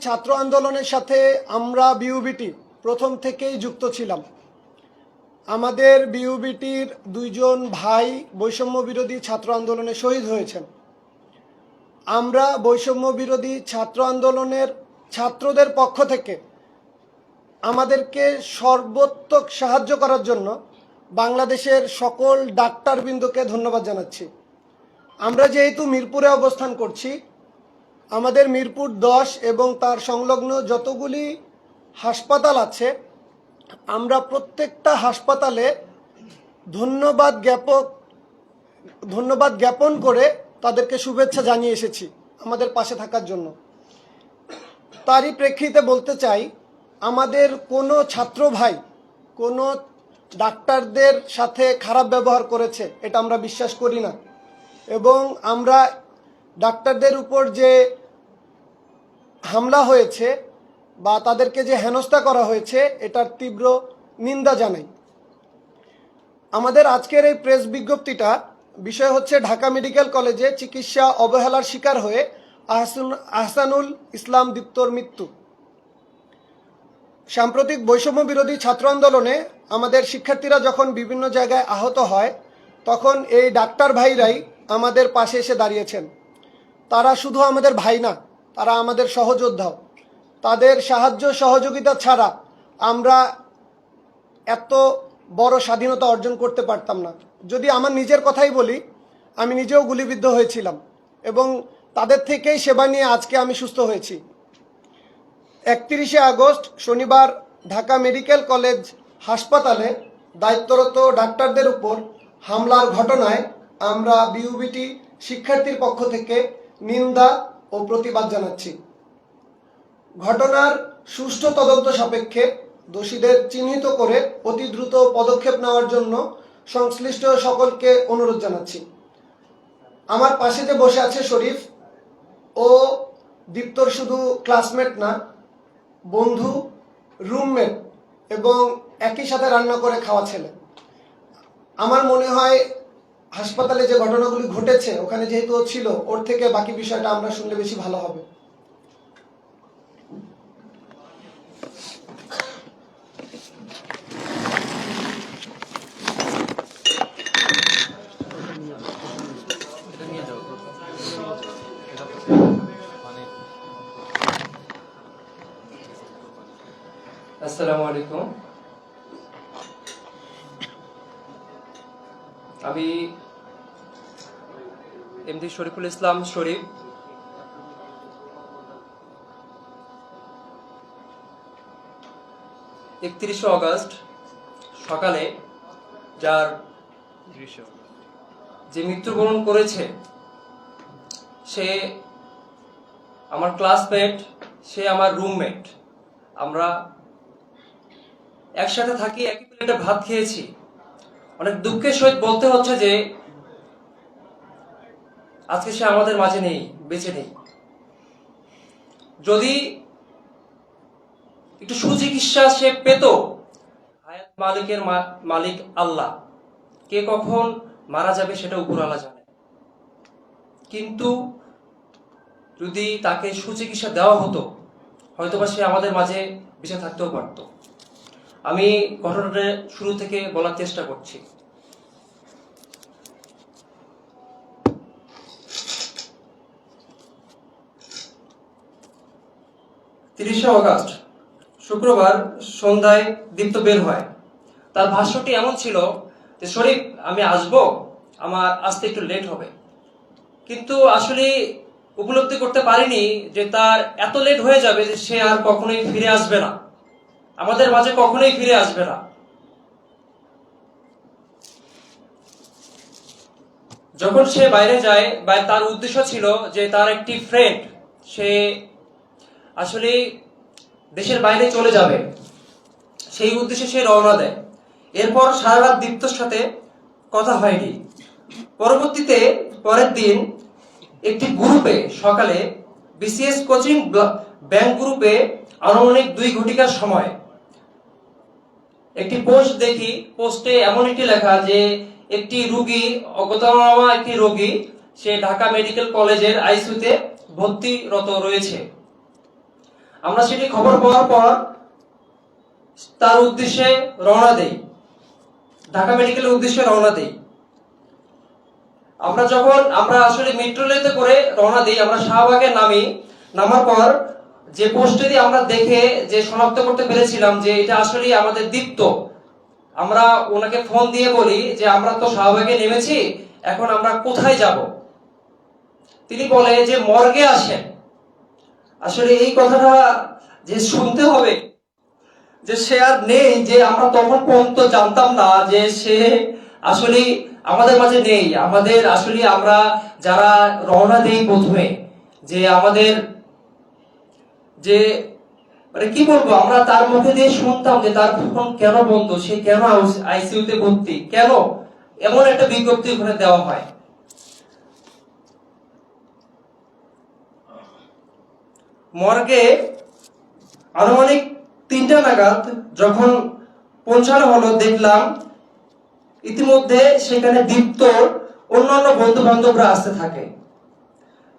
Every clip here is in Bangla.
ছাত্র আন্দোলনের সাথে আমরা বিউবিটি প্রথম থেকেই যুক্ত ছিলাম। আমাদের বিউবিটির দুইজন ভাই বৈষম্য বিরোধী ছাত্র আন্দোলনে শহীদ হয়েছেন। আমরা বৈষম্য বিরোধী ছাত্র আন্দোলনের ছাত্রদের পক্ষ থেকে আমাদেরকে সর্বোত্তক সাহায্য করার জন্য বাংলাদেশের সকল ডাক্তারবৃন্দকে ধন্যবাদ জানাচ্ছি। আমরা যেহেতু মিরপুরে অবস্থান করছি, আমাদের মিরপুর 10 এবং তার সংলগ্ন যতগুলি হাসপাতাল আছে, আমরা প্রত্যেকটা হাসপাতালে ধন্যবাদ জ্ঞাপন করে তাদেরকে শুভেচ্ছা জানিয়ে এসেছি আমাদের পাশে থাকার জন্য। তারই প্রেক্ষিতে বলতে চাই, আমাদের কোনো ছাত্র ভাই কোনো ডাক্তারদের সাথে খারাপ ব্যবহার করেছে এটা আমরা বিশ্বাস করি না, এবং আমরা ডাক্তারদের উপর যে হামলা হয়েছে বা তাদেরকে যে হেনস্থা করা হয়েছে এটার তীব্র নিন্দা জানাই। আমাদের আজকের এই প্রেস বিজ্ঞপ্তিটা বিষয় হচ্ছে ঢাকা মেডিকেল কলেজে চিকিৎসা অবহেলার শিকার হয়ে আহসানুল ইসলাম দীপ্তর মৃত্যু। সাম্প্রতিক বৈষম্য বিরোধী ছাত্র আন্দোলনে আমাদের শিক্ষার্থীরা যখন বিভিন্ন জায়গায় আহত হয়, তখন এই ডাক্তার ভাইরাই আমাদের পাশে এসে দাঁড়িয়েছেন। তারা শুধু আমাদের ভাই না, তারা আমাদের সহযোদ্ধাও। তাদের সাহায্য সহযোগিতা ছাড়া আমরা এত বড় স্বাধীনতা অর্জন করতে পারতাম না। যদি আমার নিজের কথাই বলি, আমি নিজেও গুলিবিদ্ধ হয়েছিলাম এবং তাদের থেকেই সেবা নিয়ে আজকে আমি সুস্থ হয়েছি। 31শে আগস্ট শনিবার ঢাকা মেডিকেল কলেজ হাসপাতালে দায়িত্বরত ডাক্তারদের উপর হামলার ঘটনায় আমরা বিউবিটি শিক্ষার্থীর পক্ষ থেকে নিন্দা ও প্রতিবাদ জানাচ্ছি। ঘটনার সুষ্ঠু তদন্ত সাপেক্ষে দোষীদের চিহ্নিত করে অতি দ্রুত পদক্ষেপ নেওয়ার জন্য সংশ্লিষ্ট সকলকে অনুরোধ জানাচ্ছি। আমার পাশে যে বসে আছে শরীফ, ও দীপ্তর শুধু ক্লাসমেট না, বন্ধু, রুমমেট এবং একই সাথে রান্না করে খাওয়া ছেলে। আমার মনে হয় হাসপাতালে যে ঘটনাগুলি ঘটেছে ওখানে যেহেতু ও ছিল, ওর থেকে বাকি বিষয়টা আমরা শুনলে বেশি ভালো হবে। আসসালামু আলাইকুম। আমি এমডি শরীফুল ইসলাম শরীফ, 31শে অগস্ট সকালে যে মৃত্যুবরণ করেছে সে আমার ক্লাসমেট, সে আমার রুমমেট। আমরা একসাথে থাকি, একই প্লেটে ভাত খেয়েছি। অনেক দুঃখের সহিত বলতে হচ্ছে যে আজকে সে আমাদের মাঝে নেই, বেঁচে নেই। যদি একটু সুচিকিৎসা সে পেত, হায়াত মালিকের মালিক আল্লাহ, কে কখন মারা যাবে সেটা উপরওয়ালা জানে। কিন্তু যদি তাকে সুচিকিৎসা দেওয়া হতো, হয়তোবা সে আমাদের মাঝে বেঁচে থাকতেও পারত। আমি ঘটনাটা শুরু থেকে বলার চেষ্টা করছি। 30শে অগস্ট শুক্রবার সন্ধ্যায় দীপ্ত বের হয়। তার ভাষ্যটি এমন ছিল যে, শরীফ আমি আসবো, আমার আসতে একটু লেট হবে। কিন্তু আসলে উপলব্ধি করতে পারিনি যে তার এত লেট হয়ে যাবে যে সে আর কখনোই ফিরে আসবে না, আমাদের মাঝে কখনোই ফিরে আসবে না। যখন সে বাইরে যায়, তার উদ্দেশ্য ছিল যে তার একটি ফ্রেন্ড সে আসলে দেশের বাইরে চলে যাবে, সেই উদ্দেশ্যে সে রওনা দেয়। এরপর সারা রাত দীপ্তর সাথে কথা হয়নি। পরবর্তীতে পরের দিন একটি গ্রুপে সকালে বিসিএস কোচিং ব্যাংক গ্রুপে আনুমানিক 2 ঘটিকার সময় একটি পোস্ট দেখি। পোস্টে এমন একটি লেখা যে একটি রোগী, অজ্ঞাতনামা একটি রোগী, সে ঢাকা মেডিকেল কলেজের আইসিইউতে ভর্তিরত রয়েছে। আমরা সেটি খবর পাওয়ার পর তার উদ্দেশ্যে রওনা দেই, ঢাকা মেডিকেলের উদ্দেশ্যে রওনা দেই। আমরা আসলে মেট্রো রেলে করে রওনা দিই, আমরা শাহবাগে নামার পর যে পোস্টটি আমরা দেখে যে শনাক্ত করতে পেরেছিলাম যে এটা আসলে আমাদের দীপ্ত, আমরা ওনাকে ফোন দিয়ে বলি যে আমরা তো শাহবাগে নেমেছি, এখন আমরা কোথায় যাব? তিনি বলে যে মর্গে আসেন। আসলে এই কথাটা যে শুনতে হবে যে সে আর নেই, যে আমরা তখন পর্যন্ত জানতাম না যে সে আসলে আমাদের মাঝে নেই। আমাদের আসলে আমরা যারা রওনা দেই প্রথমে, যে আমাদের যে মানে কি বলবো, আমরা তার মুখে দিয়ে শুনতাম যে তার ফোন কেন বন্ধ, সে কেন আইসিইউতে ভর্তি, কেন এমন একটা বিজ্ঞপ্তি ওখানে দেওয়া হয়। মর্গে আনুমানিক 3টা নাগাদ যখন পৌঁছানো হলো, দেখলাম ইতিমধ্যে সেখানে দীপ্তর অন্যান্য বন্ধু বান্ধবরা আসতে থাকে।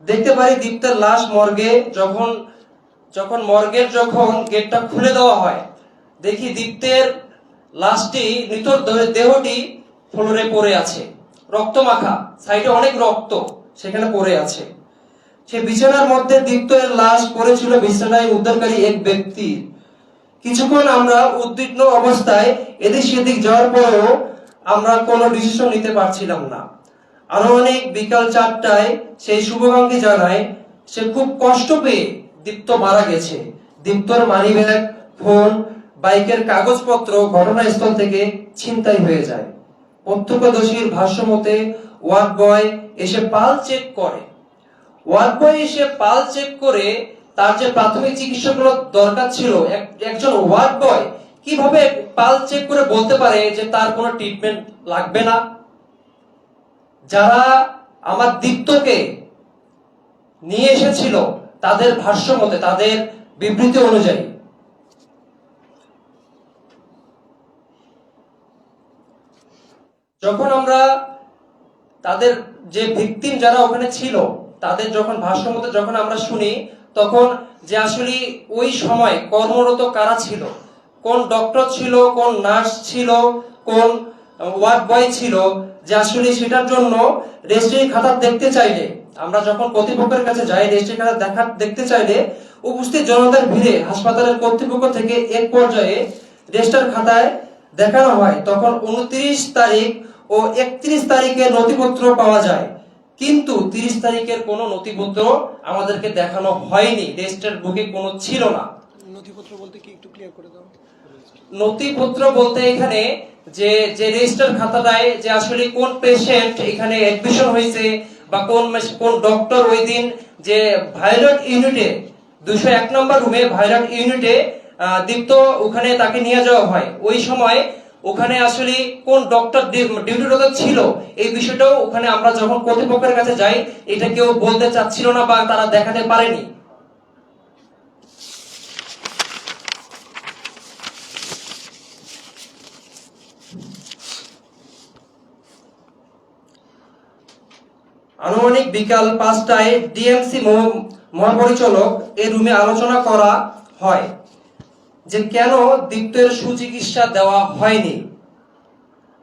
দেখতে পারি দীপ্তের লাশ মর্গে যখন গেটটা খুলে দেওয়া হয়, দেখি দীপ্তের লাশটি, মৃতর দেহটি ফ্লোরে পড়ে আছে, রক্ত মাখা, সাইডে অনেক রক্ত সেখানে পড়ে আছে। সে বিছানার মধ্যে দীপ্তের লাশ পড়েছিল, বিছানায় উদ্ধারকারী এক ব্যক্তি। কিছুক্ষণ আমরা উদ্বিগ্ন অবস্থায় এদিক সেদিক যাওয়ার পরেও আমরা কোনো ডিসিশন নিতে পারছিলাম না। আনুমানিক বিকাল 4টায় সেই শুভাকাঙ্ক্ষী জানায় সে খুব কষ্ট পেয়ে দীপ্ত মারা গেছে। দীপ্তর মানিব্যাগ, ফোন, বাইকের কাগজপত্র ঘটনাস্থল থেকে ছিনতাই হয়ে যায়। প্রত্যক্ষদর্শীর ভাষ্য মতে ওয়ার্ড বয় এসে পাল চেক করে তার যে প্রাথমিক চিকিৎসাগুলো দরকার ছিল, একজন ওয়ার্ড বয় কিভাবে পাল চেক করে বলতে পারে যে তার কোনো ট্রিটমেন্ট লাগবে না? যারা আমার দীপ্তকে নিয়ে এসেছিল তাদের ভাষ্য মতে, তাদের বিবৃতি অনুযায়ী, যখন আমরা তাদের যে ভিকটিম যারা ওখানে ছিল তাদের যখন ভাষ্য মতে যখন আমরা শুনি, তখন যে আসলে ওই সময় কর্মরত কারা ছিল, কোন ডক্টর ছিল, কোন নার্স ছিল, কোন ওয়ার্ড বয় ছিল, যে আসলে সেটার জন্য রেজিস্ট্রি খাতা দেখতে চাইলে, আমরা যখন কর্তৃপক্ষের কাছে যাই রেজিস্ট্রি খাতা দেখতে চাইলে উপস্থিত জনতার ভিড়ে হাসপাতালের কর্তৃপক্ষ থেকে এক পর্যায়ে রেজিস্টার খাতায় দেখানো হয়। তখন 29 তারিখ ও 31 তারিখের নথিপত্র পাওয়া যায়, কিন্তু 30 তারিখের কোনো নথিপত্র আমাদেরকে দেখানো হয়নি, রেজিস্টার বুকে কোনো ছিল না। নথিপত্র বলতে কি একটু ক্লিয়ার করে দাও। নথিপত্র বলতে এখানে যে রেজিস্টার খাতাটায় যে আসলে কোন পেশেন্ট এখানে অ্যাডমিশন হয়েছে, বা কোন ডক্টর ওই দিন যে ভায়োলেট ইউনিটে 201 নম্বর রুমে ভায়োলেট ইউনিটে দীপ্ত ওখানে তাকে নিয়ে যাওয়া হয়, ওই সময় ওখানে আসলে কোন ডক্টর ডিউটিরত ছিল এই বিষয়টাও ওখানে আমরা যখন কর্তৃপক্ষের কাছে যাই এটা কেউ বলতে চাচ্ছিল না বা তারা দেখাতে পারেনি। আনুমানিক বিকাল 5টায় ডিএমসি মহাপরিচালক এই রুমে আলোচনা করা হয় যে কেন দীপ্তের সুচিকিৎসা দেওয়া হয়নি।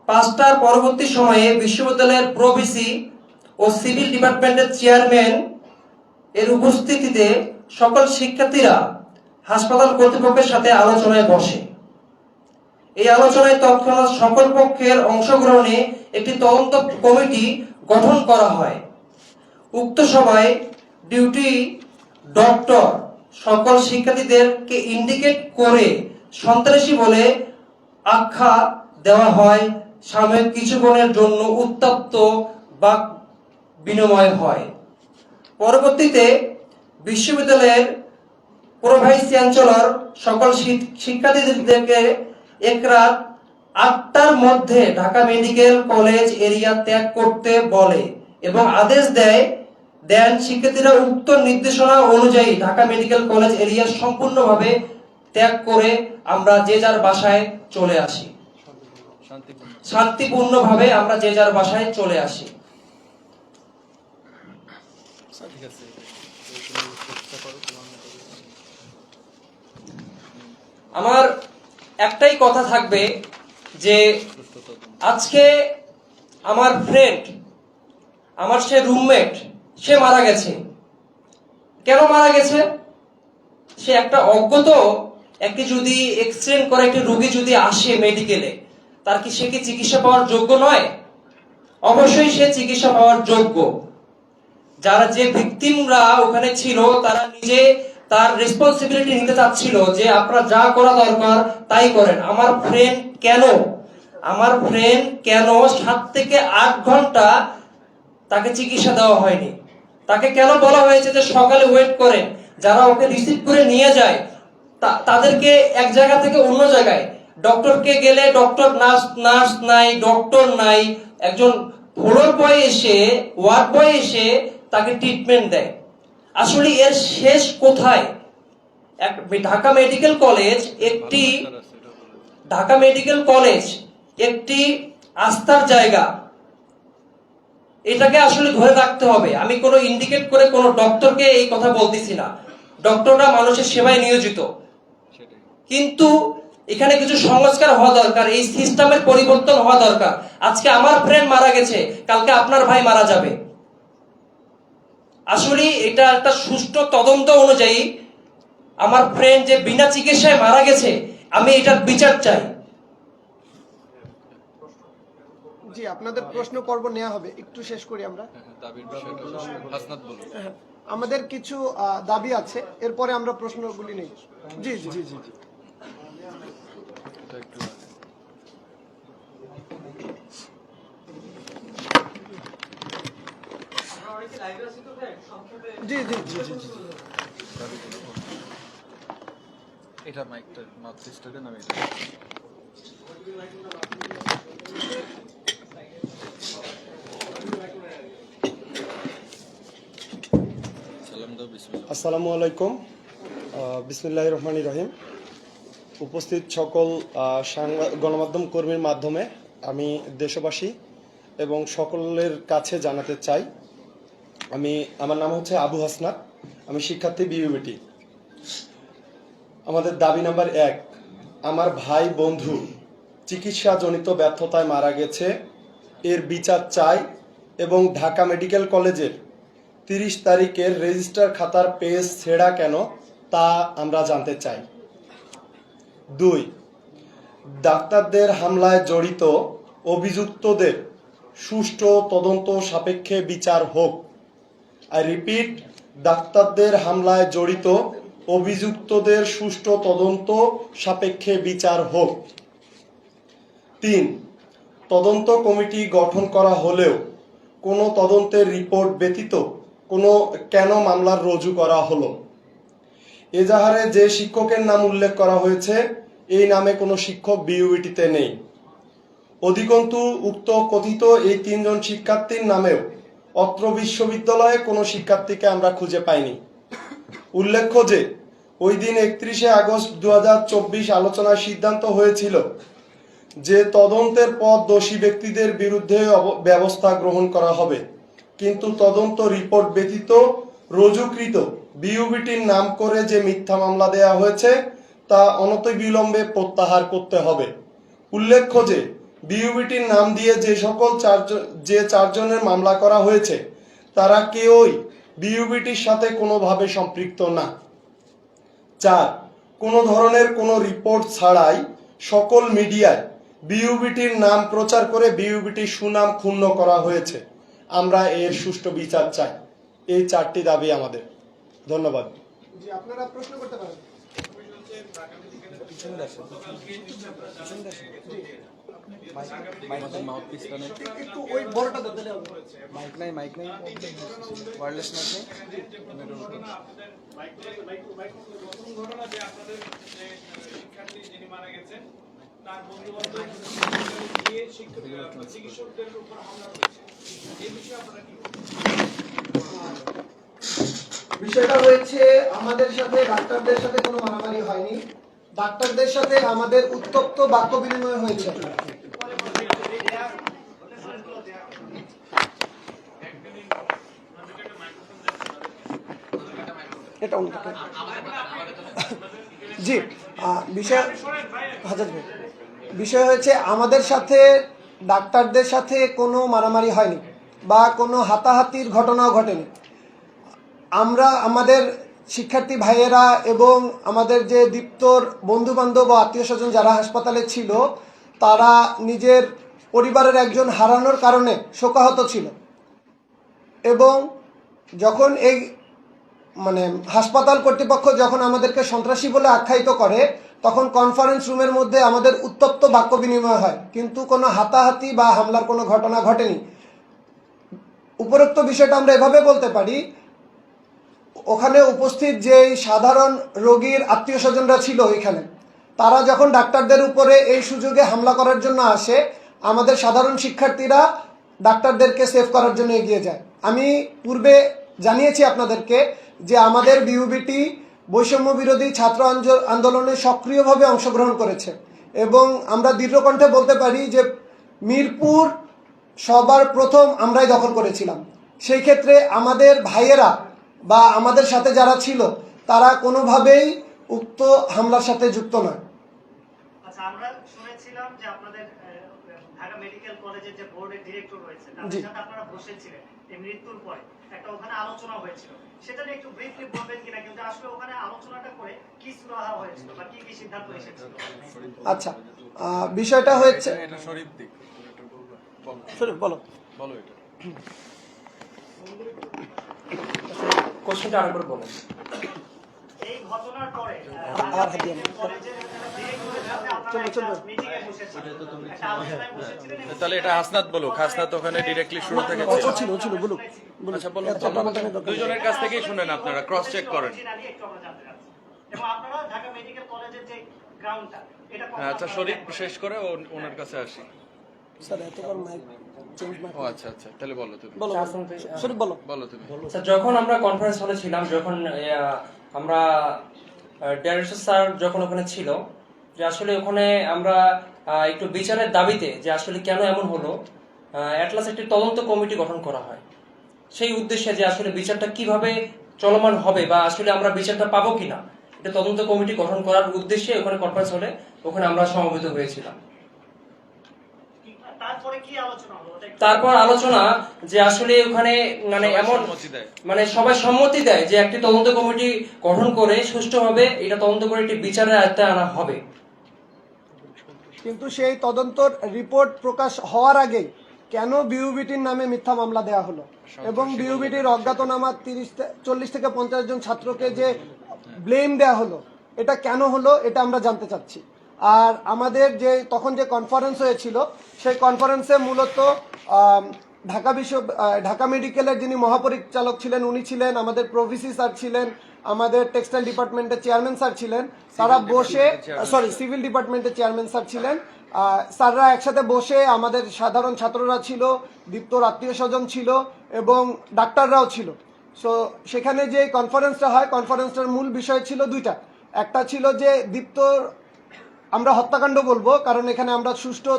5টার পরবর্তী সময়ে বিশ্ববিদ্যালয়ের প্রভিসি ও সিভিল ডিপার্টমেন্টের চেয়ারম্যান এর উপস্থিতিতে সকল শিক্ষার্থীরা হাসপাতাল কর্তৃপক্ষের সাথে আলোচনায় বসে। এই আলোচনায় তৎক্ষণাৎ সকল পক্ষের অংশগ্রহণে একটি তদন্ত কমিটি গঠন করা হয়। উক্ত সভায় ডিউটি ডক্টর সকল শিক্ষার্থীদেরকে ইন্ডিকেট করে সন্ত্রাসী বলে আখ্যা দেওয়া হয়। সাময়িক কিছুক্ষণের জন্য উত্তপ্ত বাক বিনিময় হয়। পরবর্তীতে বিশ্ববিদ্যালয়ের প্রোভাইস চ্যান্সেলর সকল শিক্ষার্থীদেরকে এক রাত 8টার মধ্যে ঢাকা মেডিকেল কলেজ এরিয়া ত্যাগ করতে বলে এবং আদেশ দেন শিক্ষার্থীরা উক্ত নির্দেশনা অনুযায়ী ঢাকা মেডিকেল কলেজ এরিয়া সম্পূর্ণভাবে ত্যাগ করে আমরা যে যার বাসায় চলে আসি, শান্তিপূর্ণভাবে আমরা যে যার বাসায় চলে আসি। আমার একটাই কথা থাকবে যে আজকে আমার ফ্রেন্ড, আমার সে রুমমেট, সে মারা গেছে। কেন মারা গেছে? সে একটা অজ্ঞত একটি যদি এক্সিডেন্ট করে একটি রোগী যদি আসে মেডিকেলে, তার কি সে কি চিকিৎসা পাওয়ার যোগ্য নয়? অবশ্যই সে চিকিৎসা পাওয়ার যোগ্য। যারা যে ভিকটিমরা ওখানে ছিল তারা নিজে তার রেসপন্সিবিলিটি নিতে চাচ্ছিল যে আপনারা যা করা দরকার তাই করেন। আমার ফ্রেন্ড কেন 7 থেকে 8 ঘন্টা তাকে চিকিৎসা দেওয়া হয়নি? তাকে কেন বলা হয়েছে যে সকালে ওয়েট করেন? যারা ওকে রিসিভ করে নিয়ে যায় তাদেরকে এক জায়গা থেকে অন্য জায়গায়, ডক্টরকে গেলে ডক্টর নার্স নাই, ডক্টর নাই, একজন ফ্লোর বয় এসে, ওয়ার্ড বয় এসে তাকে ট্রিটমেন্ট দেয়। আসলে এর শেষ কোথায়? ঢাকা মেডিকেল কলেজ একটি আস্থার জায়গা, এটাকে আসলে ধরে রাখতে হবে। আমি কোনো ইন্ডিকেট করে কোনো ডক্টরকে এই কথা বলতেছি না, ডক্টররা মানুষের সেবায় নিয়োজিত, কিন্তু এখানে কিছু সংস্কার হওয়া দরকার, এই সিস্টেমের পরিবর্তন হওয়া দরকার। আজকে আমার ফ্রেন্ড মারা গেছে, কালকে আপনার ভাই মারা যাবে। আসলে এটা একটা সুষ্ঠু তদন্ত অনুযায়ী আমার ফ্রেন্ড যে বিনা চিকিৎসায় মারা গেছে, আমি এটার বিচার চাই। জি, আপনাদের প্রশ্ন পর্ব নেওয়া হবে, একটু শেষ করি আমরা। হ্যাঁ, আমাদের কিছু দাবি আছে, এরপরে আমরা প্রশ্নগুলি নেই। জি জি জি জি জি জি জি জি জি এটা মাইকটা মাউথপিসটা দেন, আমি এটা সালাম দাও। বিসমিল্লাহ। আসসালামু আলাইকুম, বিসমিল্লাহির রহমানির রহিম। উপস্থিত সকল গণমাধ্যম কর্মীর মাধ্যমে আমি দেশবাসী এবং সকলের কাছে জানাতে চাই, আমার নাম হচ্ছে আবু হাসনাত, আমি শিক্ষার্থী বিইউবিটি। আমাদের দাবি নাম্বার 1, আমার ভাই বন্ধু চিকিৎসাজনিত ব্যর্থতায় মারা গেছে, এর বিচার চাই এবং ঢাকা মেডিকেল কলেজের 30 তারিখের রেজিস্টার খাতার পেজ ছেঁড়া কেন তা আমরা জানতে চাই। 2, ডাক্তারদের হামলায় জড়িত অভিযুক্তদের সুষ্ঠু তদন্ত সাপেক্ষে বিচার হোক। আই রিপিট, ডাক্তারদের হামলায় জড়িত অভিযুক্তদের সুষ্ঠু তদন্ত সাপেক্ষে বিচার হোক। 3, তদন্ত কমিটি গঠন করা হলেও কোনো তদন্তের রিপোর্ট ব্যতীত কেন মামলার রুজু করা হলো? এজাহারে যে শিক্ষকের নাম উল্লেখ করা হয়েছে, এই নামে কোনো শিক্ষক বিইউবিটিতে নেই। অধিকন্তু উক্ত কথিত এই 3 জন শিক্ষার্থীর নামেও অত্র বিশ্ববিদ্যালয়ে কোনো শিক্ষার্থীকে আমরা খুঁজে পাইনি। উল্লেখ্য যে ওই দিন 31শে আগস্ট 2024 আলোচনায় সিদ্ধান্ত হয়েছিল যে তদন্তের পর দোষী ব্যক্তিদের বিরুদ্ধে ব্যবস্থা গ্রহণ করা হবে, কিন্তু তদন্ত রিপোর্ট ব্যতীত রুজুকৃত বিইউবিটির নাম করে যে মিথ্যা মামলা দেয়া হয়েছে তা অনতিবিলম্বে প্রত্যাহার করতে হবে। উল্লেখ্য যে বিইউবিটির নাম দিয়ে যে 4 জনের মামলা করা হয়েছে তারা কেউই বিইউবিটির সাথে কোনোভাবে সম্পৃক্ত না। 4, কোনো ধরনের কোনো রিপোর্ট ছাড়াই সকল মিডিয়ায় বিইউবিটির নাম প্রচার করে বিইউবিটির সুনাম ক্ষুণ্ণ করা হয়েছে। আমরা এর সুষ্ঠু বিচার চাই। এই 4টি দাবি আমাদের। ধন্যবাদ। জি, আপনারা প্রশ্ন করতে পারেন। মাউথপিসটা নেই, একটু ওই বড়টা দিতে হবে। মাইক নাই, ওয়্যারলেস মাইক নেই। ঘটনা যে আপনাদের যে শিক্ষার্থী যিনি মারা গেছেন তার বন্ধু-বান্ধব গিয়ে চিকিৎসকদের উপর হামলা করেছে, এই বিষয়ে আপনারা কি বলবেন? বিষয়টা হয়েছে, আমাদের সাথে ডাক্তারদের সাথে কোনো মারামারি হয়নি, ডাক্তারদের সাথে আমাদের উত্তপ্ত বাক্য বিনিময় হয়েছে। এটা জি বিষয় হাজার ভাই, বিষয় হচ্ছে আমাদের সাথে ডাক্তারদের সাথে কোনো মারামারি হয়নি বা কোনো হাতাহাতির ঘটনাও ঘটেনি। আমরা আমাদের শিক্ষার্থী ভাইয়েরা এবং আমাদের যে দীপ্তর বন্ধু বান্ধব ও আত্মীয় স্বজন যারা হাসপাতালে ছিল, তারা নিজের পরিবারের একজন হারানোর কারণে শোকাহত ছিল। এবং যখন এই মানে হাসপাতাল কর্তৃপক্ষ যখন আমাদেরকে সন্ত্রাসী বলে আখ্যায়িত করে, তখন কনফারেন্স রুমের মধ্যে আমাদের উত্তপ্ত বাক্য বিনিময় হয়, কিন্তু কোনো হাতাহাতি বা হামলার কোনো ঘটনা ঘটেনি। উপরোক্ত বিষয়টা আমরা এভাবে বলতে পারি, ওখানে উপস্থিত যে সাধারণ রোগীর আত্মীয় স্বজনরা ছিল ওইখানে, তারা যখন ডাক্তারদের উপরে এই সুযোগে হামলা করার জন্য আসে, আমাদের সাধারণ শিক্ষার্থীরা ডাক্তারদেরকে সেভ করার জন্য এগিয়ে যায়। আমি পূর্বে জানিয়েছি আপনাদেরকে যে আমাদের বিউবিটি বৈষম্য বিরোধী ছাত্র আন্দোলনে সক্রিয়ভাবে অংশগ্রহণ করেছে এবং আমরা দৃঢ়কণ্ঠে বলতে পারি যে মিরপুর সবার প্রথম আমরাই দখল করেছিলাম। সেই ক্ষেত্রে আমাদের ভাইয়েরা বা আমাদের সাথে যারা ছিল তারা কোনোভাবেই উক্ত হামলার সাথে যুক্ত নয়। আচ্ছা, আমরা শুনেছিলাম যে আপনাদের ঢাকা মেডিকেল কলেজের যে বোর্ডের ডিরেক্টর রয়েছে তাদের সাথে আপনারা বসেছিলেন এই মৃত্যুর পরে, একটা ওখানে আলোচনা হয়েছিল, সেটা নিয়ে একটু ব্রিফলি বলবেন কিনা, কিন্তু আসলে ওখানে আলোচনাটা করে কি সুরাহা হয়েছিল বা কি কি সিদ্ধান্ত এসেছিল? আচ্ছা, বিষয়টা হচ্ছে এটা শরীফ দিক, শরীফ বলো বলো এটা। কোশ্চেনটা আরেকবার বলেন। এই ঘটনার পরে আর হাতিয়া না। কলেজের ডিরেক্টরের সাথে আপনারা একটা মিটিং এ বসেছিলেন, একটা আলোচনায় বসেছিলেন। তাহলে এটা হাসনাত বলুক, হাসনাত ওখানে ডিরেক্টলি শুরু থেকে ও ছিল বলুক। আচ্ছা বলুন, দুজনের কাছ থেকেই শুনেন, আপনারা ক্রস চেক করেন। অরিজিনালি একটু আমরা জানতে চাচ্ছি। এবং আপনারা ঢাকা মেডিকেল কলেজের যে গ্রাউন্ডটা, এটা আচ্ছা শরীফ শেষ করে ওনার কাছে আসি। স্যার এতবার মাইক চেঞ্জ না ও আচ্ছা আচ্ছা, তাহলে বলো তুমি, বলো শরীফ বলো। বলো তুমি। স্যার, যখন আমরা কনফারেন্স হলে ছিলাম, যখন আমরা ডাইরেক্টর স্যার যখন ওখানে ছিল, যে আসলে ওখানে আমরা একটু বিচারের দাবিতে যে আসলে কেন এমন হলো, অ্যাটলাস একটি তদন্ত কমিটি গঠন করা হয় সেই উদ্দেশ্যে যে আসলে বিচারটা কিভাবে চলমান হবে বা আসলে আমরা বিচারটা পাবো কিনা, এটা তদন্ত কমিটি গঠন করার উদ্দেশ্যে ওখানে কনফারেন্স হলে ওখানে আমরা সমবেত হয়েছিলাম। তারপরে কি আলোচনা হলো? তারপর আলোচনা যে আসলে ওখানে মানে এমন মানে সবাই সম্মতি দেয় যে একটি তদন্ত কমিটি গঠন করে সুষ্ঠুভাবে এটা তদন্ত করে একটি বিচারের আয়ত্তে আনা হবে। কিন্তু সেই তদন্তর রিপোর্ট প্রকাশ হওয়ার আগেই কেন বিউবিটির নামে মিথ্যা মামলা দেওয়া হলো এবং বিউবিটির অজ্ঞাতনামা 40 থেকে 50 জন ছাত্রকে যে ব্লেম দেওয়া হলো, এটা কেন হলো এটা আমরা জানতে চাচ্ছি। আর আমাদের যে তখন যে কনফারেন্স হয়েছিল, সেই কনফারেন্সে মূলত ঢাকা মেডিকেলের যিনি মহাপরিচালক ছিলেন উনি ছিলেন, আমাদের প্রভিসি স্যার ছিলেন, আমাদের টেক্সটাইল ডিপার্টমেন্টের চেয়ারম্যান স্যার ছিলেন, তারা বসে সিভিল ডিপার্টমেন্টের চেয়ারম্যান স্যার ছিলেন, স্যাররা একসাথে বসে, আমাদের সাধারণ ছাত্ররা ছিল, দীপ্তর আত্মীয় স্বজন ছিল এবং ডাক্তাররাও ছিল। সো সেখানে যে কনফারেন্সটা হয়, কনফারেন্সটার মূল বিষয় ছিল দুইটা। একটা ছিল যে দীপ্তর আমরা হত্যাকাণ্ড বলবো, কারণ এখানে আমরা সুষ্ঠু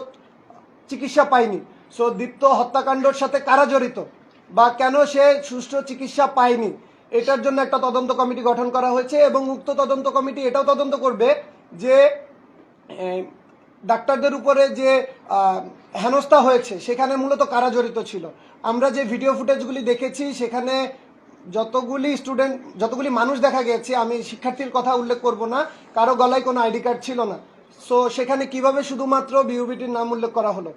চিকিৎসা পাইনি। সো দীপ্ত হত্যাকাণ্ডের সাথে কারা জড়িত বা কেন সে সুষ্ঠু চিকিৎসা পায়নি, এটার জন্য একটা তদন্ত কমিটি গঠন করা হয়েছে এবং উক্ত তদন্ত কমিটি এটাও তদন্ত করবে যে ডাক্তারদের উপরে যে হেনস্থা হয়েছে সেখানে মূলত কারা জড়িত ছিল। আমরা যে ভিডিও ফুটেজগুলি দেখেছি সেখানে যতগুলি মানুষ দেখা গেছে, আমি শিক্ষার্থীর কথা উল্লেখ করব না, কারো গলায় কোনো আইডি কার্ড ছিল না। সো সেখানে কিভাবে শুধুমাত্র বিউবিটির নাম উল্লেখ করা হলো?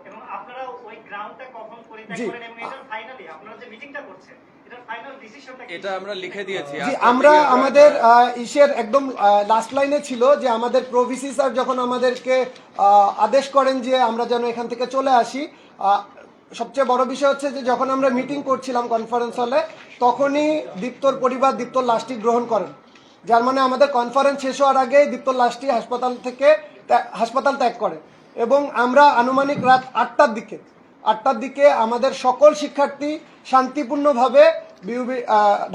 এবং আপনারা ওই গ্রাউন্ডটা কখন পরিত্যাগ করেন এবং এটার ফাইনালি আপনারা যে মিটিংটা করছেন এটার ফাইনাল ডিসিশনটা কি? এটা আমরা লিখে দিয়েছি। জি, আমরা আমাদের ইসের একদম লাস্ট লাইনে ছিল যে আমাদের প্রভিসি স্যার যখন আমাদেরকে আদেশ করেন যে আমরা যেন এখান থেকে চলে আসি, সবচেয়ে বড় বিষয় হচ্ছে যে যখন আমরা মিটিং করছিলাম কনফারেন্স হলে, তখনই দীপ্তর পরিবার দীপ্তর লাশটি গ্রহণ করেন, যার মানে আমাদের কনফারেন্স শেষ হওয়ার আগেই দীপ্তর লাশটি হাসপাতাল ত্যাগ করে এবং আমরা আনুমানিক রাত 8টার দিকে আমাদের সকল শিক্ষার্থী শান্তিপূর্ণভাবে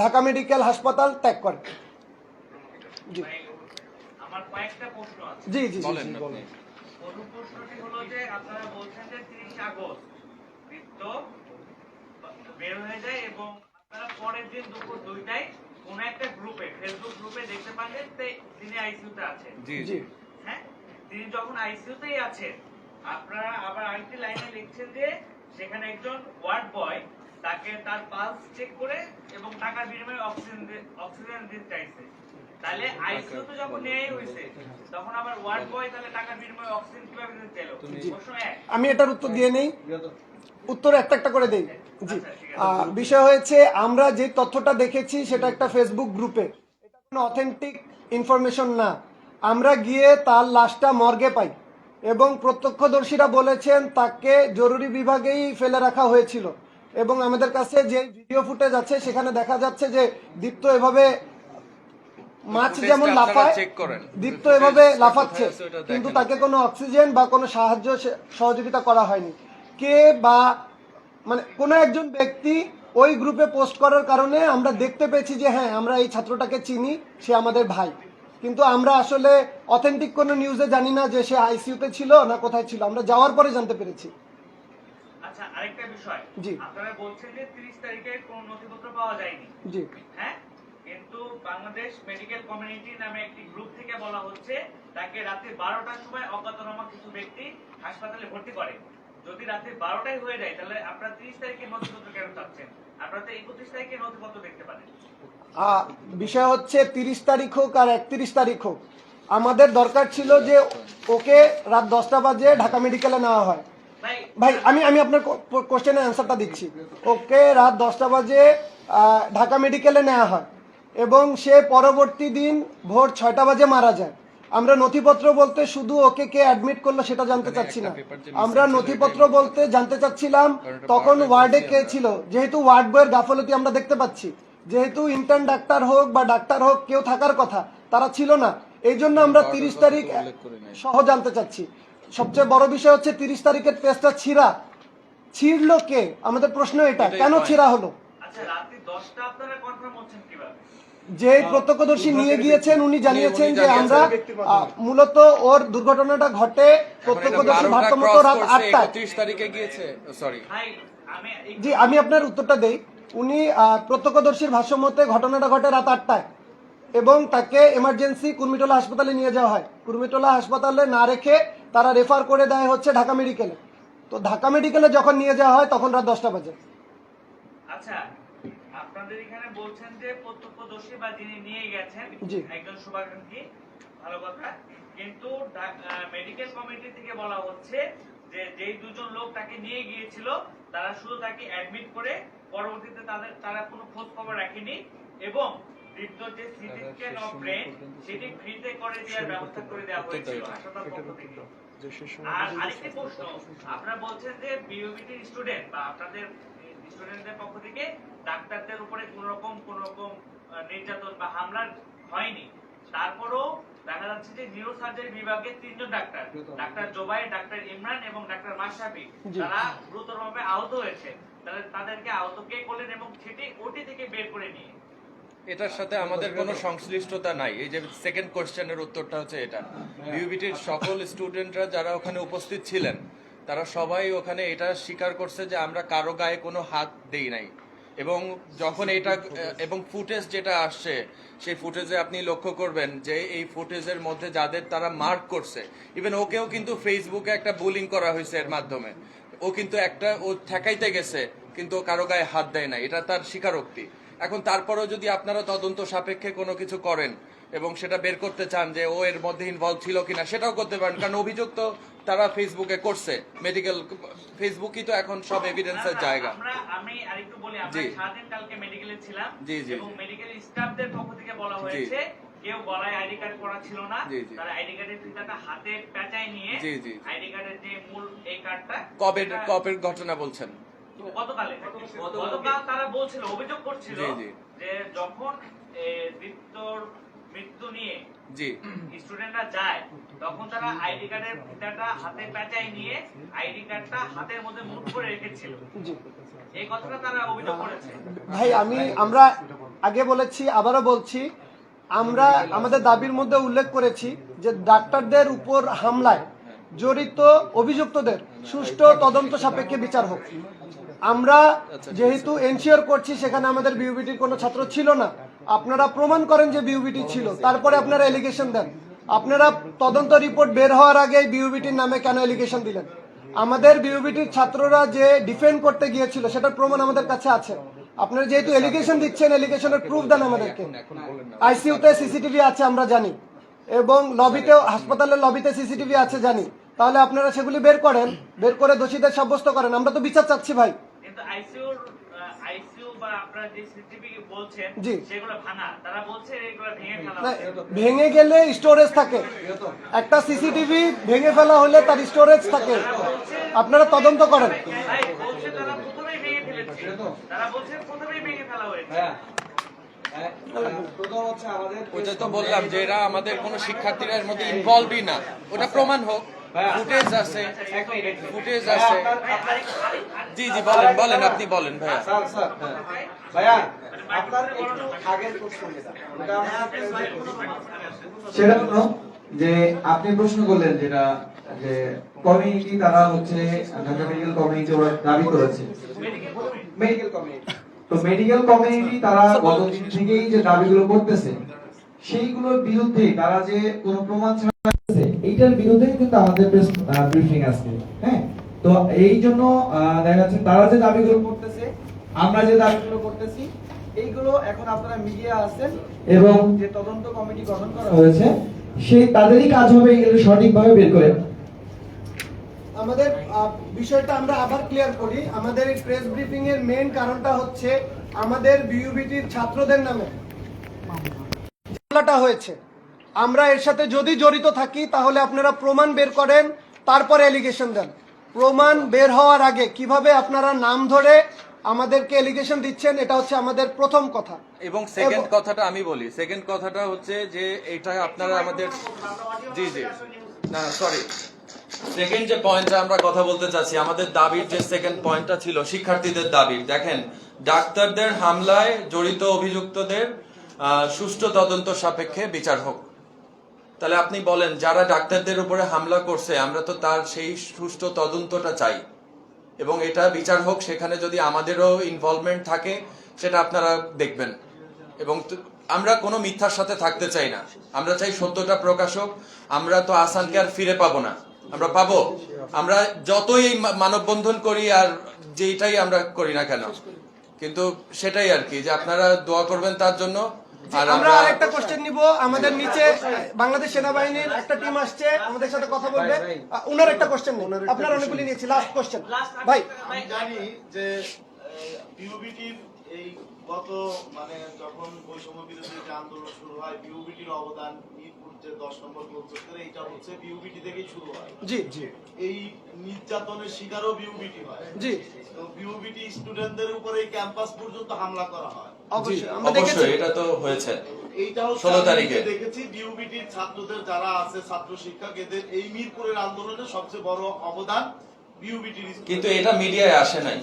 ঢাকা মেডিকেল হাসপাতাল ত্যাগ করে। জি আমার কয়েকটা প্রশ্ন আছে। জি জি বলেন। প্রথম প্রশ্নটি হলো যে আপনারা বলছেন যে 30 আগস্ট দীপ্ত বের হয়ে যায় এবং আপনারা পরের দিন দুপুর 2টায় কোন একটা গ্রুপে, ফেসবুক গ্রুপে দেখতে পাচ্ছেন যে তিনি আইসিইউতে আছেন। জি জি হ্যাঁ, তিনি যখন আইসিইউতেই আছেন, আপনারা আবার আরেকটি লাইনে লিখছেন যে সেখানে একজন ওয়ার্ড বয় তাকে তার পালস চেক করে এবং টাকার বিনিময়ে অক্সিজেন দিতে চাইছে। তাহলে আইসিইউতে যখন নেওয়াই হয়েছে তখন আবার ওয়ার্ড বয় তাহলে টাকার বিনিময়ে অক্সিজেন কিভাবে দিতে চাইলো? প্রশ্ন এক। আমি এটার উত্তর দিয়ে নেই, উত্তর একটা একটা করে দেই। জি, বিষয় হয়েছে আমরা যে তথ্যটা দেখেছি সেটা একটা ফেসবুক গ্রুপে, এটা কোনো অথেন্টিক ইনফরমেশন না। আমরা গিয়ে তার লাশটা মর্গে পাই এবং প্রত্যক্ষদর্শীরা বলেছেন তাকে জরুরি বিভাগেই ফেলে রাখা হয়েছিল এবং আমাদের কাছে যে ভিডিও ফুটেজ আছে সেখানে দেখা যাচ্ছে যে দীপ্ত এভাবে মাছ যেমন লাফায়, দীপ্ত এভাবে লাফাচ্ছে, কিন্তু তাকে কোনো অক্সিজেন বা কোনো সাহায্য সহযোগিতা করা হয়নি। কে বা মানে কোনো একজন ব্যক্তি ওই গ্রুপে পোস্ট করার কারণে আমরা দেখতে পেয়েছি যে হ্যাঁ আমরা এই ছাত্রটাকে চিনি, সে আমাদের ভাই, কিন্তু আমরা আসলে অথেন্টিক কোনো নিউজে জানি না যে সে আইসিইউতে ছিল না কোথায় ছিল, আমরা যাওয়ার পরে জানতে পেরেছি। আচ্ছা, আরেকটা বিষয়, জি। আপনারা বলছেন যে 30 তারিখে কোনো নথিপত্র পাওয়া যায়নি। জি হ্যাঁ, কিন্তু বাংলাদেশ মেডিকেল কমিউনিটি নামে একটি গ্রুপ থেকে বলা হচ্ছে তাকে রাতে 12টার সময় অজ্ঞাতনামা কিছু ব্যক্তি হাসপাতালে ভর্তি করে। যদি রাতে 12টাই হয়ে যায় তাহলে আপনারা 30 তারিখে নথিপত্র কেন চাচ্ছেন? আপনারা তো 31 তারিখে নথিপত্র দেখতে পারেন। বিষয় হচ্ছে 30 তারিখ হোক আর 31 তারিখ হোক, আমাদের দরকার ছিল যে ওকে রাত 10টা বাজে ঢাকা মেডিকেলে নেওয়া হয়। ভাই আমি আপনার কোশ্চেনের অ্যান্সারটা দিচ্ছি। ওকে রাত 10টা বাজে ঢাকা মেডিকেলে নেওয়া হয় এবং সে পরবর্তী দিন ভোর 6টা বাজে মারা যায়। আমরা নথিপত্র বলতে শুধু ওকে কে অ্যাডমিট করলো সেটা জানতে চাচ্ছি না, আমরা নথিপত্র বলতে জানতে চাচ্ছিলাম তখন ওয়ার্ডে কে ছিল, যেহেতু ওয়ার্ড বয়ের গাফলতি আমরা দেখতে পাচ্ছি, যেহেতু ইন্টার্ন ডাক্তার হোক বা ডাক্তার হোক কেউ থাকার কথা তারা ছিল না, এই জন্য আমরা 30 তারিখ সহ জানতে চাচ্ছি। সবচেয়ে বড় বিষয় হচ্ছে 30 তারিখের পেজটা ছিঁড়লো কে, আমাদের প্রশ্ন এটা, কেন ছিঁড়া হলো? আচ্ছা, রাতে 10টা আপনারা কনফার্ম হচ্ছেন কিভাবে? যে প্রত্যক্ষদর্শী নিয়ে গিয়েছেন উনি জানিয়েছেন যে আমরা মূলত ওর দুর্ঘটনাটা ঘটে প্রত্যক্ষদর্শী ভারসাম্যত রাত 8টায়। 30 তারিখে গিয়েছে, সরি ভাই জি আমি আপনার উত্তরটা দেই। উনি প্রত্যক্ষদর্শীর ভাষ্যমতে ঘটনাটা ঘটে রাত 8টায় এবং তাকে এমার্জেন্সি কুর্মিটোলা হাসপাতালে নিয়ে যাওয়া হয়। কুর্মিটোলা হাসপাতালে না রেখে তারা রেফার করে দেয় হচ্ছে ঢাকা মেডিকেলে। তো ঢাকা মেডিকেলে যখন নিয়ে যাওয়া হয় তখন রাত 10টা বাজে। আচ্ছা, আপনাদের এখানে বলছেন যে প্রত্যক্ষদর্শী বা যিনি নিয়ে গেছেন জি। একজন শুভাকাঙ্ক্ষী, ভালো কথা, কিন্তু মেডিকেল কমিটি থেকে বলা হচ্ছে যে যেই দুজন লোক তাকে নিয়ে গিয়েছিল তারা শুধু তাকে অ্যাডমিট করে পরবর্তীতে তারা কোনো খোঁজ খবর রাখেনি এবং দীপ্ত যে সিটি স্ক্যান অফ ব্রেন সেটি ফ্রিতে করে দেওয়ার ব্যবস্থা করে দেওয়া হয়েছিল হাসপাতাল পক্ষ থেকে। আর আরেকটি প্রশ্ন, আপনারা বলছেন যে বিওবিটি স্টুডেন্ট বা আপনাদের স্টুডেন্টদের পক্ষ থেকে ডাক্তারদের উপরে কোন রকম নির্যাতন বা হামলা হয়নি, তারপরও দেখা যাচ্ছে যে নিউরো সার্জারি বিভাগে 3জন ডাক্তার, ডাক্তার জোবাই, ডাক্তার ইমরান এবং ডাক্তার মাশরাফি, তারা গুরুতরভাবে আহত হয়েছে। তাদেরকে আহত কে করলেন এবং সেটি ওটি থেকে বের করে নিয়ে? এটার সাথে আমাদের কোনো সংশ্লিষ্টতা নাই। এই যে সেকেন্ড কোশ্চেনের উত্তরটা হচ্ছে এটা, বিউবিটির সকল স্টুডেন্টরা যারা ওখানে উপস্থিত ছিলেন তারা সবাই ওখানে এটা স্বীকার করছে যে আমরা কারো গায়ে কোনো হাত দেই নাই। এবং যখন এটা এবং ফুটেজ যেটা আসছে সেই ফুটেজে আপনি লক্ষ্য করবেন যে এই ফুটেজের মধ্যে যাদের তারা মার্ক করছে, ইভেন ওকেও কিন্তু ফেসবুকে একটা বুলিং করা হয়েছে এর মাধ্যমে, ও কিন্তু ও ঠেকাইতে গেছে কিন্তু কারো গায়ে হাত দেয় না, এটা তার স্বীকারোক্তি। এখন তারপরেও যদি আপনারা তদন্ত সাপেক্ষে কোনো কিছু করেন এবং সেটা বের করতে চান যে ও এর মধ্যে ইনভলভ ছিল কিনা, সেটাও করতে পারেন, কারণ অভিযোগ তো তারা ফেসবুকে করছে। মেডিকেল ফেসবুকই তো এখন সব এভিডেন্সের জায়গা। আমি আরেকটু বলি, আমরা সারাদিন কালকে মেডিকেলে ছিলাম এবং মেডিকেল স্টাফদের পক্ষ থেকে বলা হয়েছে কেউ গলায় আইডি কার্ড পরা ছিল না, তারা আইডি কার্ডের ফিতাটা হাতে পেঁচায় নিয়ে আইডি কার্ডের যে মূল এই কার্ডটা কবের ঘটনা বলছেন? গতকাল তারা বলছিল, অভিযোগ করছিল যে যখন দীপ্তর মৃত্যু নিয়ে স্টুডেন্টরা যায় তখন তারা আইডি কার্ডের ফিতাটা হাতে পেঁচায় নিয়ে আইডি কার্ডটা হাতের মধ্যে মুঠ করে রেখেছিল, এই কথাটা তারা অভিযোগ করেছে। ভাই আমরা আগে বলেছি আবারও বলছি, আমরা আমাদের দাবির মধ্যে উল্লেখ করেছি যে ডাক্তারদের উপর হামলায় জড়িত অভিযুক্তদের সুষ্ঠু তদন্ত সাপেক্ষে বিচার হোক। আমরা যেহেতু এনশিওর করছি সেখানে আমাদের বিউবিটির কোনো ছাত্র ছিল না, আপনারা প্রমাণ করেন যে বিউবিটি ছিল, তারপরে আপনারা এলিগেশন দেন। আপনারা তদন্ত রিপোর্ট বের হওয়ার আগে বিউবিটির নামে কেন এলিগেশন দিলেন? আমাদের বিউবিটির ছাত্ররা যে ডিফেন্ড করতে গিয়েছিল সেটার প্রমাণ আমাদের কাছে আছে। আপনারা যেহেতু এলিগেশন দিচ্ছেন, এলিগেশনের প্রুফ দেন আমাদেরকে। আইসিইউতে সিসিটিভি আছে আমরা জানি, এবং লবিতেও, হাসপাতালের লবিতে সিসিটিভি আছে জানি। তাহলে আপনারা সেগুলি বের করেন, বের করে দোষীদের সাব্যস্ত করেন। আমরা তো বিচার চাচ্ছি ভাই। কিন্তু আইসিইউ বা আপনারা যে সিসিটিভি বলছেন জি। সেগুলো ভাঙা, তারা বলছে এগুলো ভেঙে ফেলা না, হয়েছে। ভেঙে গেলে স্টোরেজ থাকে। একটা সিসিটিভি ভেঙে ফেলা হলে তার স্টোরেজ থাকে। আপনারা তদন্ত করেন। ভাই বলছে তারা প্রথমেই ভেঙে ফেলেছে, তারা বলছে প্রথমেই ভেঙে ফেলা হয়েছে। ওইটা তো বললাম যে এরা আমাদের কোনো শিক্ষার্থীরা এর মধ্যে ইনভলভই না, ওটা প্রমাণ হোক। ফুটেজ আছে, ফুটেজ আছে। জি জি বলেন বলেন, আপনি বলেন ভাইয়া। ভাইয়া আপনার একটু আগের প্রশ্ন সেটা হলো যে আপনি প্রশ্ন করলেন যেটা যে কমিউনিটি তারা হচ্ছে ঢাকা মেডিকেল কমিউনিটি ওরা দাবি করেছে, মেডিকেল কমিউনিটি। তো মেডিকেল কমিউনিটি তারা গতদিন থেকেই যে দাবিগুলো করতেছে সেইগুলোর বিরুদ্ধে তারা যে কোনো প্রমাণ ছাড়া আছে, এইটার বিরুদ্ধে কিন্তু আমাদের প্রেস ব্রিফিং আছে। হ্যাঁ, তো এই জন্য দেখা যাচ্ছে তারা যে দাবিগুলো করতেছে, আমরা যে দাবিগুলো করতেছি, এইগুলো এখন আপনারা মিডিয়া আছেন এবং যে তদন্ত কমিটি গঠন করা হয়েছে সেই তাদেরই কাজ হবে এগুলো সঠিকভাবে বের করে। আমাদের বিষয়টা আমরা আবার ক্লিয়ার করি। আমাদের এই প্রেস ব্রিফিং এর মেইন কারণটা হচ্ছে আমাদের বিইউবিটির ছাত্রদের নামে মামলাটা হয়েছে। আমরা এর সাথে যদি জড়িত থাকি তাহলে আপনারা প্রমাণ বের করেন, তারপরে এলিগেশন দেন। প্রমাণ বের হওয়ার আগে কিভাবে আপনারা নাম ধরে আমাদেরকে এলিগেশন দিচ্ছেন, এটা হচ্ছে আমাদের প্রথম কথা। এবং সেকেন্ড কথাটা আমি বলি, সেকেন্ড কথাটা হচ্ছে যে এটা আপনারা আমাদের, জি জি না সরি, সেকেন্ড যে পয়েন্টটা আমরা কথা বলতে চাচ্ছি, আমাদের দাবির যে সেকেন্ড পয়েন্টটা ছিল শিক্ষার্থীদের দাবি। দেখেন, ডাক্তারদের হামলায় জড়িত অভিযুক্তদের সুষ্ঠু তদন্ত সাপেক্ষে বিচার হোক। তাহলে আপনি বলেন, যারা ডাক্তারদের উপরে হামলা করছে আমরা তো তার সেই সুষ্ঠু তদন্তটা চাই, এবং এটা বিচার হোক। সেখানে যদি আমাদেরও ইনভলভমেন্ট থাকে সেটা আপনারা দেখবেন। এবং আমরা কোনো মিথ্যার সাথে থাকতে চাই না, আমরা চাই সত্যটা প্রকাশ হোক। আমরা তো আসানকে আর ফিরে পাবো না, আমরা পাবো। আমরা যতই মানববন্ধন করি আর যেটাই আমরা করি না কেন, কিন্তু সেটাই আর কি, যে আপনারা দোয়া করবেন তার জন্য। আর আমরা আরেকটা কোশ্চেন নিব। আমাদের নিচে বাংলাদেশ সেনাবাহিনীর একটা টিম আসছে, আমাদের সাথে কথা বলবে। উনার একটা কোশ্চেন নেই, আপনার অনেকগুলি নিয়েছি। লাস্ট কোশ্চেন ভাই। আমি জানি যে বিউবিটির এই গত মানে যখন বৈষম্য বিরোধী যে আন্দোলন শুরু হয়, বিউবিটির অবদান মিরপুর যে 10 নম্বর গোলচত্বরে, এইটা হচ্ছে বিউবিটি থেকেই শুরু হয়। জি জি। এই নির্যাতনের শিকারও বিউবিটি হয়। জি। তো বিউবিটি স্টুডেন্টদের উপরে এই ক্যাম্পাস পর্যন্ত হামলা করা হয়। অবশ্যই আমরা দেখেছি, অবশ্যই এটা তো হয়েছে এইটা হচ্ছে 16 তারিখে দেখেছি বিউবিটির ছাত্রদের যারা আছে, ছাত্র শিক্ষক, এদের এই মিরপুরের আন্দোলনে সবচেয়ে বড় অবদান বিউবিটির। কিন্তু এটা মিডিয়ায় আসে নাই।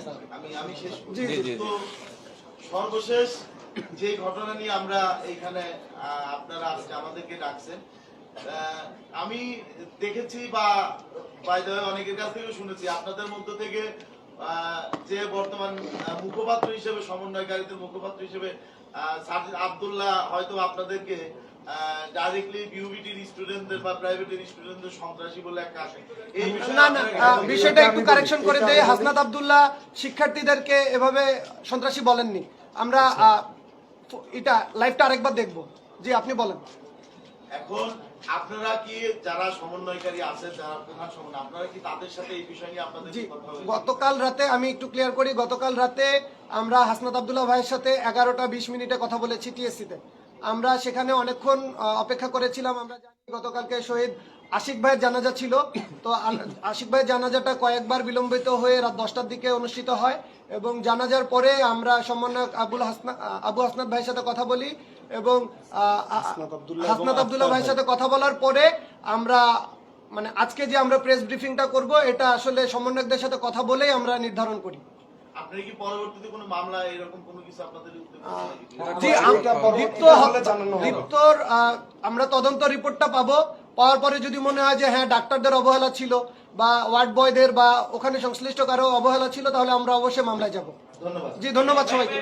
আমি শেষ করছি। জি, জি, জি। তো সর্বশেষ যে ঘটনা নিয়ে আমরা এইখানে আপনারা আজকে আমাদেরকে ডাকছেন, আমি দেখেছি বা অনেকের কাছ থেকে শুনেছি আপনাদের মধ্য থেকে যে বর্তমান মুখপাত্র হিসেবে, সমন্বয়কারীদের মুখপাত্র হিসেবে সাজিদ আব্দুল্লাহ হয়তো আপনাদেরকে ডাইরেক্টলি বিউবিটির স্টুডেন্টদের বা প্রাইভেটের স্টুডেন্টদের সন্ত্রাসী বলে একটা আসে। এই না না, বিষয়টা একটু কারেকশন করে দেই। হাসনাত আব্দুল্লাহ শিক্ষার্থীদেরকে এভাবে সন্ত্রাসী বলেননি। আমরা এটা লাইভটা আরেকবার দেখব। জি আপনি বলেন। এখন আপনারা কি যারা সমন্বয়কারী আছে, যারা প্রধান সমন্বয়, আপনারা কি তাদের সাথে এই বিষয় নিয়ে আপনাদের জি, কথা হয়েছে? গতকাল রাতে আমি একটু ক্লিয়ার করি। গতকাল রাতে আমরা হাসনাত আব্দুল্লাহ ভাইয়ের সাথে 11টা 20 মিনিটে কথা বলেছি টিএসসিতে। আমরা সেখানে অনেকক্ষণ অপেক্ষা করেছিলাম। আমরা জানি গতকালকে শহীদ আশিক ভাইয়ের জানাজা ছিল। তো আশিক ভাইয়ের জানাজাটা কয়েকবার বিলম্বিত হয়ে রাত 10টার দিকে অনুষ্ঠিত হয়, এবং জানাজার পরে আমরা সমন্বয়ক আবু হাসনাত ভাইয়ের সাথে কথা বলি, এবং হাসনাত আব্দুল্লাহ ভাইয়ের সাথে কথা বলার পরে আমরা মানে আজকে যে আমরা প্রেস ব্রিফিংটা করব, এটা আসলে সমন্বয়কদের সাথে কথা বলেই আমরা নির্ধারণ করি। আপনারা কি পরবর্তীতে কোনো মামলা এরকম কোনো কিছু আপনাদের জি, দীপ্তর আমরা তদন্ত রিপোর্টটা পাবো। পাওয়ার পরে যদি মনে হয় যে হ্যাঁ ডাক্তারদের অবহেলা ছিল বা ওয়ার্ড বয়দের বা ওখানে সংশ্লিষ্ট কারো অবহেলা ছিল, তাহলে আমরা অবশ্যই মামলায় যাব। ধন্যবাদ। জি ধন্যবাদ সবাইকে।